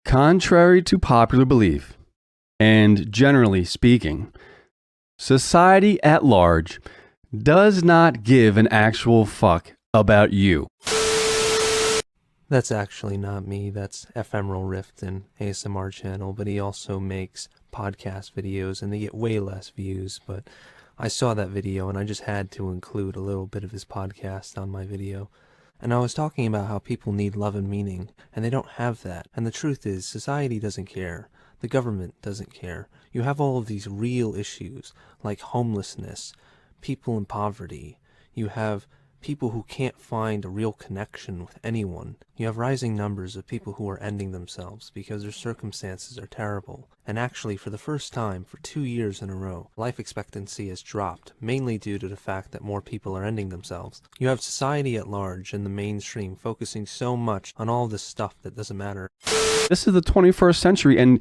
Contrary to popular belief, and generally speaking, society at large does not give an actual fuck about you. That's actually not me. That's Ephemeral Rift, an ASMR channel, but he also makes podcast videos and they get way less views. But I saw that video and I just had to include a little bit of his podcast on my video. And I was talking about how people need love and meaning, and they don't have that. And the truth is, society doesn't care. The government doesn't care. You have all of these real issues, like homelessness, people in poverty. You have people who can't find a real connection with anyone. You have rising numbers of people who are ending themselves because their circumstances are terrible. And actually, for the first time, for 2 years in a row, life expectancy has dropped, mainly due to the fact that more people are ending themselves. You have society at large and the mainstream focusing so much on all this stuff that doesn't matter. This is the 21st century, and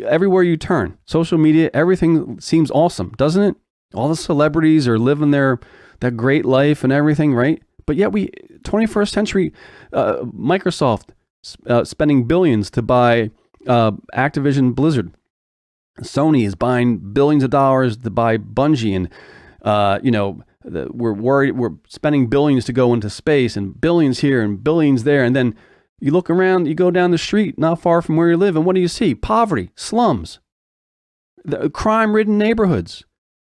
everywhere you turn, social media, everything seems awesome, doesn't it? All the celebrities are living that great life and everything, right? But yet 21st century, Microsoft spending billions to buy Activision Blizzard. Sony is buying billions of dollars to buy Bungie, and we're worried, we're spending billions to go into space, and billions here and billions there, and then you look around, you go down the street not far from where you live, and what do you see? Poverty, slums, crime-ridden neighborhoods.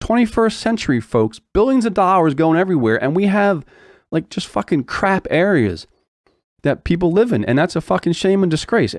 21st century, folks, billions of dollars going everywhere, and we have like just fucking crap areas that people live in, and that's a fucking shame and disgrace.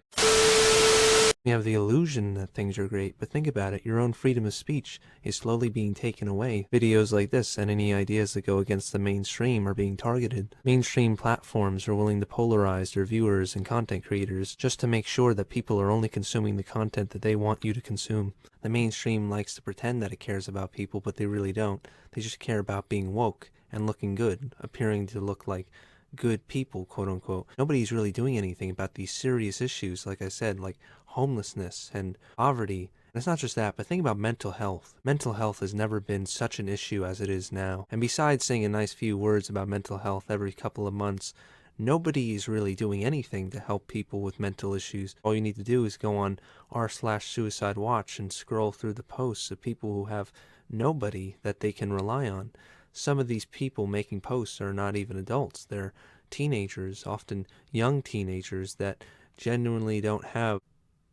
You have the illusion that things are great, but think about it, your own freedom of speech is slowly being taken away. Videos like this and any ideas that go against the mainstream are being targeted. Mainstream platforms are willing to polarize their viewers and content creators just to make sure that people are only consuming the content that they want you to consume. The mainstream likes to pretend that it cares about people, but they really don't. They just care about being woke and looking good, appearing to look like good people, quote unquote. Nobody's really doing anything about these serious issues, like I said, like homelessness and poverty. And it's not just that, but think about mental health. Mental health has never been such an issue as it is now. And besides saying a nice few words about mental health every couple of months, nobody is really doing anything to help people with mental issues. All you need to do is go on r/suicide watch and scroll through the posts of people who have nobody that they can rely on. Some of these people making posts are not even adults. They're teenagers, often young teenagers that genuinely don't have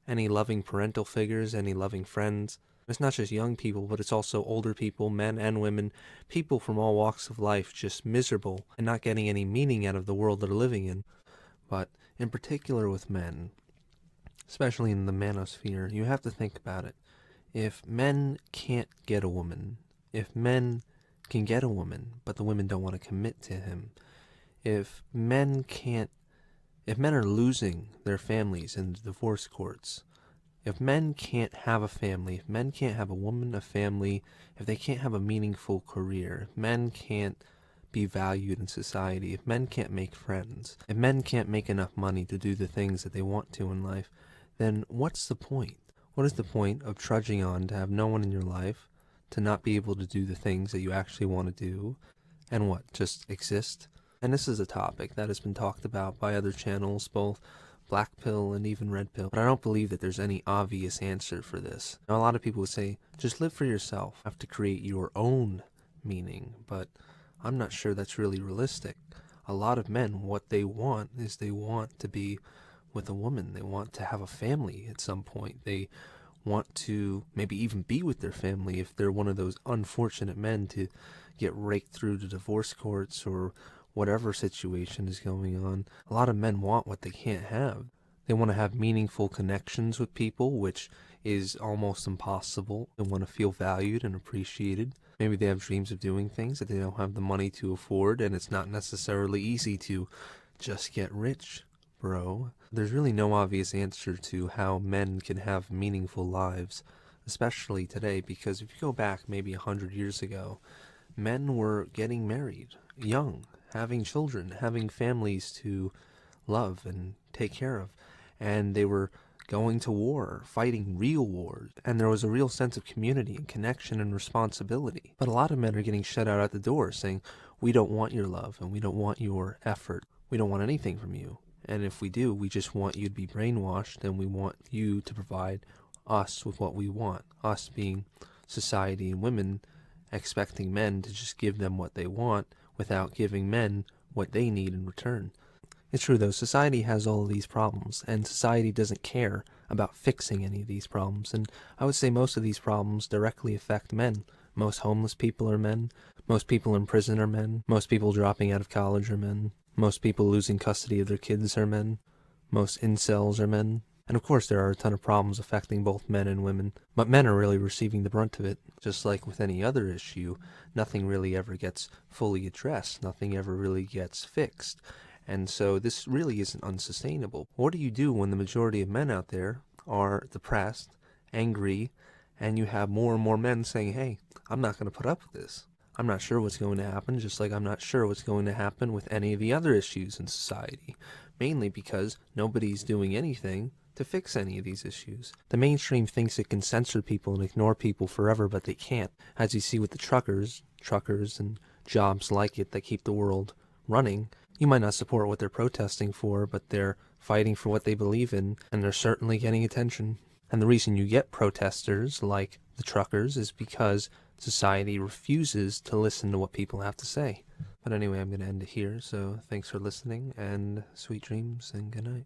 any loving parental figures, any loving friends. It's not just young people, but it's also older people, men and women, people from all walks of life, just miserable and not getting any meaning out of the world they're living in. But in particular with men, especially in the manosphere, you have to think about it. If men can't get a woman, if men can get a woman, but the women don't want to commit to him, if men are losing their families in the divorce courts, if men can't have a family, if men can't have a woman, a family, if they can't have a meaningful career, if men can't be valued in society, if men can't make friends, if men can't make enough money to do the things that they want to in life, then what's the point? What is the point of trudging on to have no one in your life, to not be able to do the things that you actually want to do, and what, just exist? And this is a topic that has been talked about by other channels, both Black Pill and even Red Pill, but I don't believe that there's any obvious answer for this. Now, a lot of people would say, just live for yourself, you have to create your own meaning, but I'm not sure that's really realistic. A lot of men, what they want is they want to be with a woman, they want to have a family at some point, they want to maybe even be with their family if they're one of those unfortunate men to get raked through the divorce courts or whatever situation is going on. A lot of men want what they can't have. They want to have meaningful connections with people, which is almost impossible. They want to feel valued and appreciated. Maybe they have dreams of doing things that they don't have the money to afford, and it's not necessarily easy to just get rich, bro. There's really no obvious answer to how men can have meaningful lives, especially today, because if you go back maybe 100 years ago, men were getting married young, having children, having families to love and take care of, and they were going to war, fighting real wars, and there was a real sense of community and connection and responsibility. But a lot of men are getting shut out at the door saying, we don't want your love and we don't want your effort. We don't want anything from you. And if we do, we just want you to be brainwashed, and we want you to provide us with what we want. Us being society and women expecting men to just give them what they want without giving men what they need in return. It's true though, society has all of these problems, and society doesn't care about fixing any of these problems, and I would say most of these problems directly affect men. Most homeless people are men, most people in prison are men, most people dropping out of college are men, most people losing custody of their kids are men, most incels are men, and of course there are a ton of problems affecting both men and women, but men are really receiving the brunt of it. Just like with any other issue, nothing really ever gets fully addressed, nothing ever really gets fixed. And so this really isn't unsustainable. What do you do when the majority of men out there are depressed, angry, and you have more and more men saying, hey, I'm not going to put up with this. I'm not sure what's going to happen, just like I'm not sure what's going to happen with any of the other issues in society. Mainly because nobody's doing anything to fix any of these issues. The mainstream thinks it can censor people and ignore people forever, but they can't. As you see with the truckers and jobs like it that keep the world running, you might not support what they're protesting for, but they're fighting for what they believe in, and they're certainly getting attention. And the reason you get protesters like the truckers is because society refuses to listen to what people have to say. But anyway, I'm going to end it here, so thanks for listening, and sweet dreams, and good night.